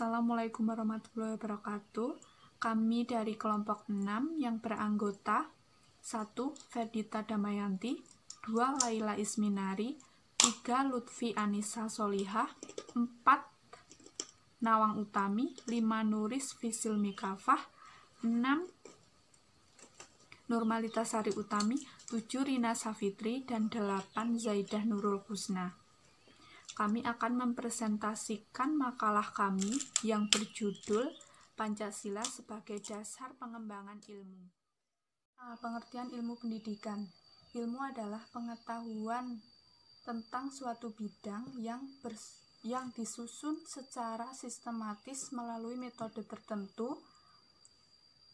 Assalamualaikum warahmatullahi wabarakatuh. Kami dari kelompok 6 yang beranggota 1. Ferdita Damayanti, 2. Laila Isminari, 3. Lutfi Anissa Solihah, 4. Nawang Utami, 5. Nuris Fisil Mikafah, 6. Nurmalita Sari Utami, 7. Rina Safitri, dan 8. Zaidah Nurul Husna. Kami akan mempresentasikan makalah kami yang berjudul Pancasila sebagai Dasar Pengembangan Ilmu. Pengertian ilmu pendidikan. Ilmu adalah pengetahuan tentang suatu bidang yang disusun secara sistematis melalui metode tertentu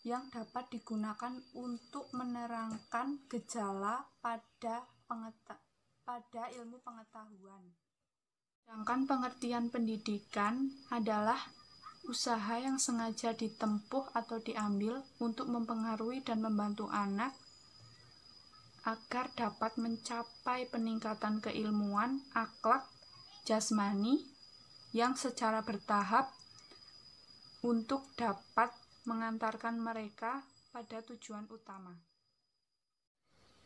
yang dapat digunakan untuk menerangkan gejala pada ilmu pengetahuan. Sedangkan pengertian pendidikan adalah usaha yang sengaja ditempuh atau diambil untuk mempengaruhi dan membantu anak agar dapat mencapai peningkatan keilmuan, akhlak, jasmani yang secara bertahap untuk dapat mengantarkan mereka pada tujuan utama.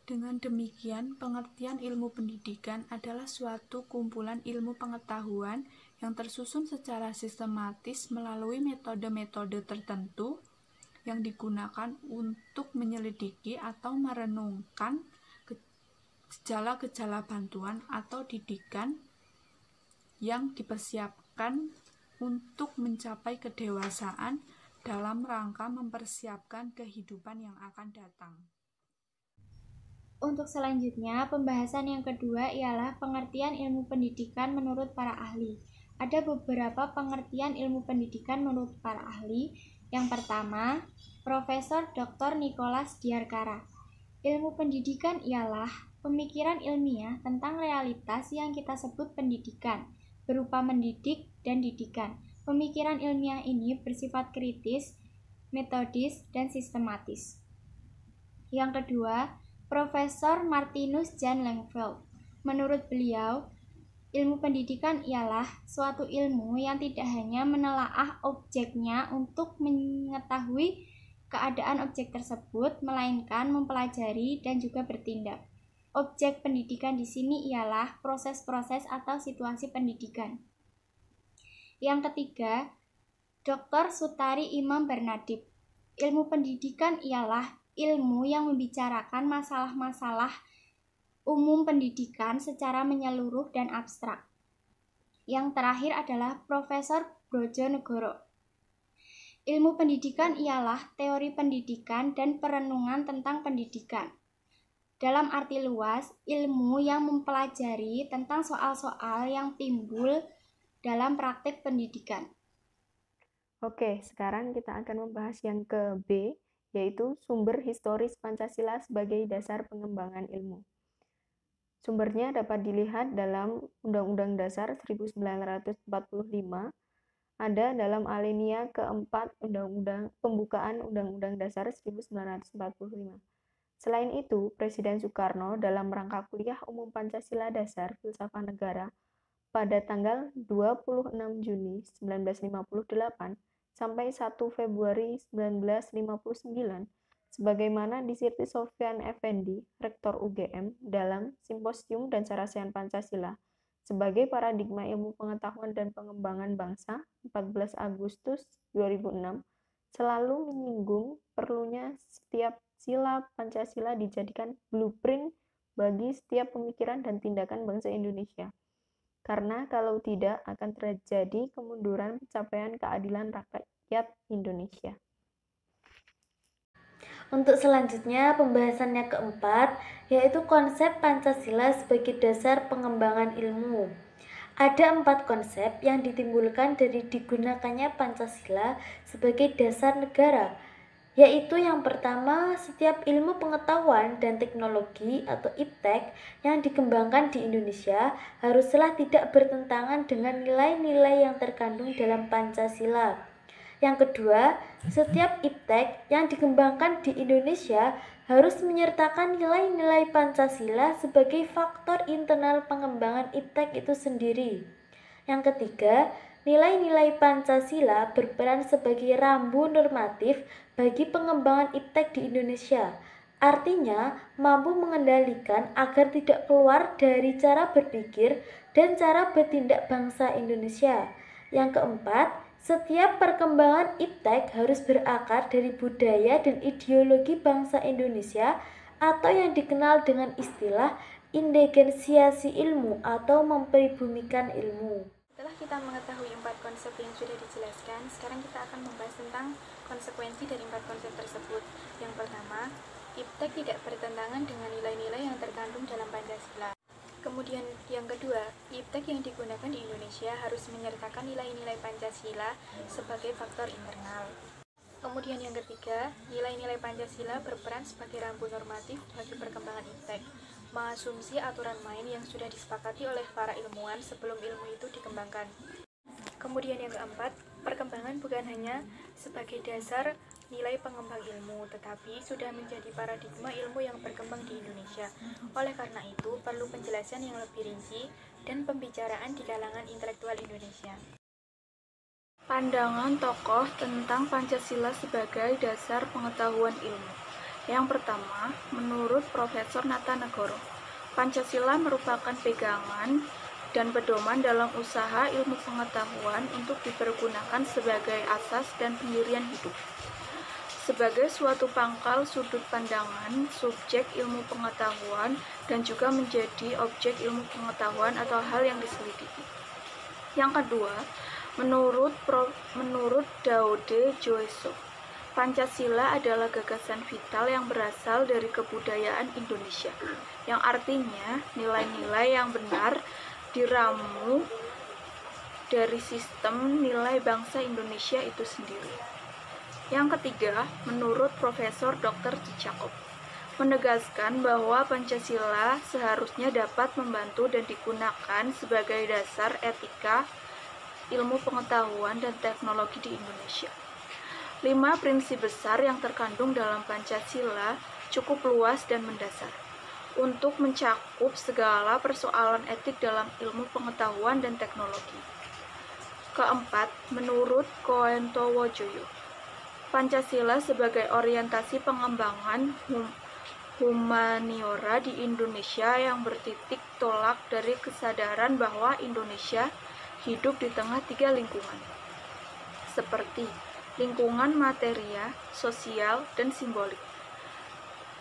Dengan demikian, pengertian ilmu pendidikan adalah suatu kumpulan ilmu pengetahuan yang tersusun secara sistematis melalui metode-metode tertentu yang digunakan untuk menyelidiki atau merenungkan gejala-gejala bantuan atau didikan yang dipersiapkan untuk mencapai kedewasaan dalam rangka mempersiapkan kehidupan yang akan datang. Untuk selanjutnya, pembahasan yang kedua ialah pengertian ilmu pendidikan menurut para ahli. Ada beberapa pengertian ilmu pendidikan menurut para ahli. Yang pertama, Profesor Dr. Nicholas Diarkara. Ilmu pendidikan ialah pemikiran ilmiah tentang realitas yang kita sebut pendidikan, berupa mendidik dan didikan. Pemikiran ilmiah ini bersifat kritis, metodis, dan sistematis. Yang kedua, Profesor Martinus Jan Langeveld. Menurut beliau, ilmu pendidikan ialah suatu ilmu yang tidak hanya menelaah objeknya untuk mengetahui keadaan objek tersebut, melainkan mempelajari dan juga bertindak. Objek pendidikan di sini ialah proses-proses atau situasi pendidikan. Yang ketiga, Dr. Sutari Imam Bernadib. Ilmu pendidikan ialah ilmu yang membicarakan masalah-masalah umum pendidikan secara menyeluruh dan abstrak. Yang terakhir adalah Profesor Brojonegoro. Ilmu pendidikan ialah teori pendidikan dan perenungan tentang pendidikan. Dalam arti luas, ilmu yang mempelajari tentang soal-soal yang timbul dalam praktik pendidikan. Oke, sekarang kita akan membahas yang ke B, yaitu sumber historis Pancasila sebagai dasar pengembangan ilmu. Sumbernya dapat dilihat dalam Undang-Undang Dasar 1945, ada dalam alinea keempat Pembukaan Undang-Undang Dasar 1945. Selain itu, Presiden Soekarno dalam rangka Kuliah Umum Pancasila Dasar Filsafat Negara pada tanggal 26 Juni 1958 sampai 1 Februari 1959, sebagaimana disirti Sofyan Effendi, Rektor UGM, dalam Simposium dan Sarasehan Pancasila sebagai paradigma ilmu pengetahuan dan pengembangan bangsa 14 Agustus 2006, selalu menyinggung perlunya setiap sila Pancasila dijadikan blueprint bagi setiap pemikiran dan tindakan bangsa Indonesia. Karena kalau tidak akan terjadi kemunduran pencapaian keadilan rakyat Indonesia. Untuk selanjutnya, pembahasannya keempat, yaitu konsep Pancasila sebagai dasar pengembangan ilmu. Ada 4 konsep yang ditimbulkan dari digunakannya Pancasila sebagai dasar negara, yaitu yang pertama, setiap ilmu pengetahuan dan teknologi atau iptek yang dikembangkan di Indonesia haruslah tidak bertentangan dengan nilai-nilai yang terkandung dalam Pancasila. Yang kedua, setiap iptek yang dikembangkan di Indonesia harus menyertakan nilai-nilai Pancasila sebagai faktor internal pengembangan iptek itu sendiri. Yang ketiga, Nilai-nilai Pancasila berperan sebagai rambu normatif bagi pengembangan iptek di Indonesia. Artinya, mampu mengendalikan agar tidak keluar dari cara berpikir dan cara bertindak bangsa Indonesia. Yang keempat, setiap perkembangan iptek harus berakar dari budaya dan ideologi bangsa Indonesia atau yang dikenal dengan istilah indigensiasi ilmu atau mempribumikan ilmu. Setelah kita mengetahui 4 konsep yang sudah dijelaskan, sekarang kita akan membahas tentang konsekuensi dari 4 konsep tersebut. Yang pertama, iptek tidak bertentangan dengan nilai-nilai yang terkandung dalam Pancasila. Kemudian yang kedua, iptek yang digunakan di Indonesia harus menyertakan nilai-nilai Pancasila sebagai faktor internal. Kemudian yang ketiga, nilai-nilai Pancasila berperan sebagai rambu normatif bagi perkembangan iptek, mengasumsi aturan main yang sudah disepakati oleh para ilmuwan sebelum ilmu itu dikembangkan. Kemudian yang keempat, perkembangan bukan hanya sebagai dasar nilai pengembang ilmu, tetapi sudah menjadi paradigma ilmu yang berkembang di Indonesia. Oleh karena itu, perlu penjelasan yang lebih rinci dan pembicaraan di kalangan intelektual Indonesia. Pandangan tokoh tentang Pancasila sebagai dasar pengetahuan ilmu. Yang pertama, menurut Profesor Natanegoro, Pancasila merupakan pegangan dan pedoman dalam usaha ilmu pengetahuan untuk dipergunakan sebagai asas dan pendirian hidup. Sebagai suatu pangkal sudut pandangan, subjek ilmu pengetahuan, dan juga menjadi objek ilmu pengetahuan atau hal yang diselidiki. Yang kedua, menurut Daude Joeso, Pancasila adalah gagasan vital yang berasal dari kebudayaan Indonesia, yang artinya nilai-nilai yang benar diramu dari sistem nilai bangsa Indonesia itu sendiri. Yang ketiga, menurut Profesor Dr. Cicakop, menegaskan bahwa Pancasila seharusnya dapat membantu dan digunakan sebagai dasar etika, ilmu pengetahuan, dan teknologi di Indonesia. 5 prinsip besar yang terkandung dalam Pancasila cukup luas dan mendasar untuk mencakup segala persoalan etik dalam ilmu pengetahuan dan teknologi. Keempat, menurut Koentowojoyo, Pancasila sebagai orientasi pengembangan humaniora di Indonesia yang bertitik tolak dari kesadaran bahwa Indonesia hidup di tengah 3 lingkungan, seperti lingkungan materia, sosial, dan simbolik.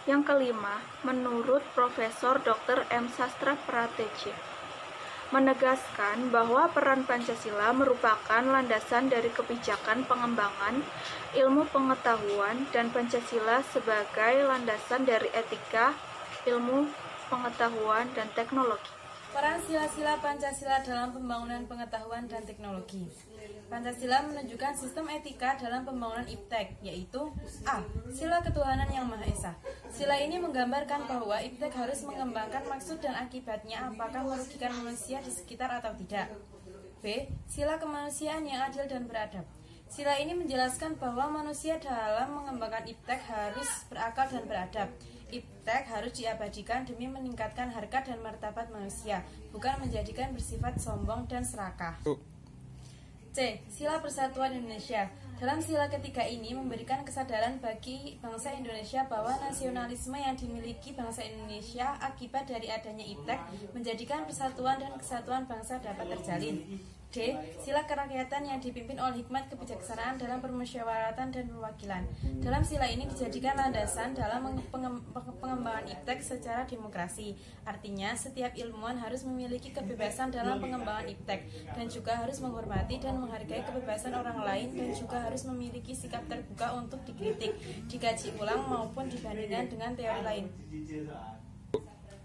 Yang kelima, menurut Profesor Dr. M. Sastra Prateja, menegaskan bahwa peran Pancasila merupakan landasan dari kebijakan pengembangan ilmu pengetahuan dan Pancasila sebagai landasan dari etika, ilmu pengetahuan, dan teknologi. Peran sila-sila Pancasila dalam pembangunan pengetahuan dan teknologi. Pancasila menunjukkan sistem etika dalam pembangunan iptek, yaitu A. Sila ketuhanan yang Maha Esa. Sila ini menggambarkan bahwa iptek harus mengembangkan maksud dan akibatnya apakah merugikan manusia di sekitar atau tidak. B. Sila kemanusiaan yang adil dan beradab. Sila ini menjelaskan bahwa manusia dalam mengembangkan iptek harus berakal dan beradab. Iptek harus diabadikan demi meningkatkan harkat dan martabat manusia, bukan menjadikan bersifat sombong dan serakah. C. Sila Persatuan Indonesia. Dalam sila ketiga ini memberikan kesadaran bagi bangsa Indonesia bahwa nasionalisme yang dimiliki bangsa Indonesia akibat dari adanya iptek menjadikan persatuan dan kesatuan bangsa dapat terjalin. D. Sila kerakyatan yang dipimpin oleh hikmat kebijaksanaan dalam permusyawaratan dan perwakilan. Dalam sila ini dijadikan landasan dalam pengembangan iptek secara demokrasi. Artinya, setiap ilmuwan harus memiliki kebebasan dalam pengembangan iptek dan juga harus menghormati dan menghargai kebebasan orang lain dan juga harus memiliki sikap terbuka untuk dikritik, dikaji ulang maupun dibandingkan dengan teori lain.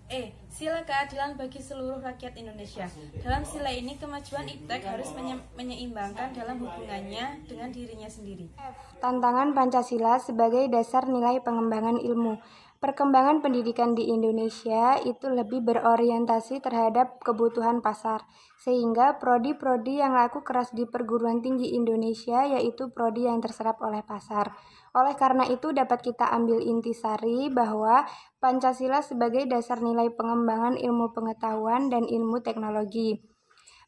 E. Sila keadilan bagi seluruh rakyat Indonesia. Dalam sila ini kemajuan iptek harus menyeimbangkan dalam hubungannya dengan dirinya sendiri. Tantangan Pancasila sebagai dasar nilai pengembangan ilmu. Perkembangan pendidikan di Indonesia itu lebih berorientasi terhadap kebutuhan pasar, sehingga prodi-prodi yang laku keras di perguruan tinggi Indonesia yaitu prodi yang terserap oleh pasar. Oleh karena itu dapat kita ambil intisari bahwa Pancasila sebagai dasar nilai pengembangan ilmu pengetahuan dan ilmu teknologi.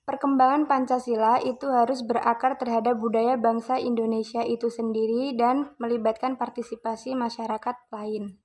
Perkembangan Pancasila itu harus berakar terhadap budaya bangsa Indonesia itu sendiri dan melibatkan partisipasi masyarakat lain.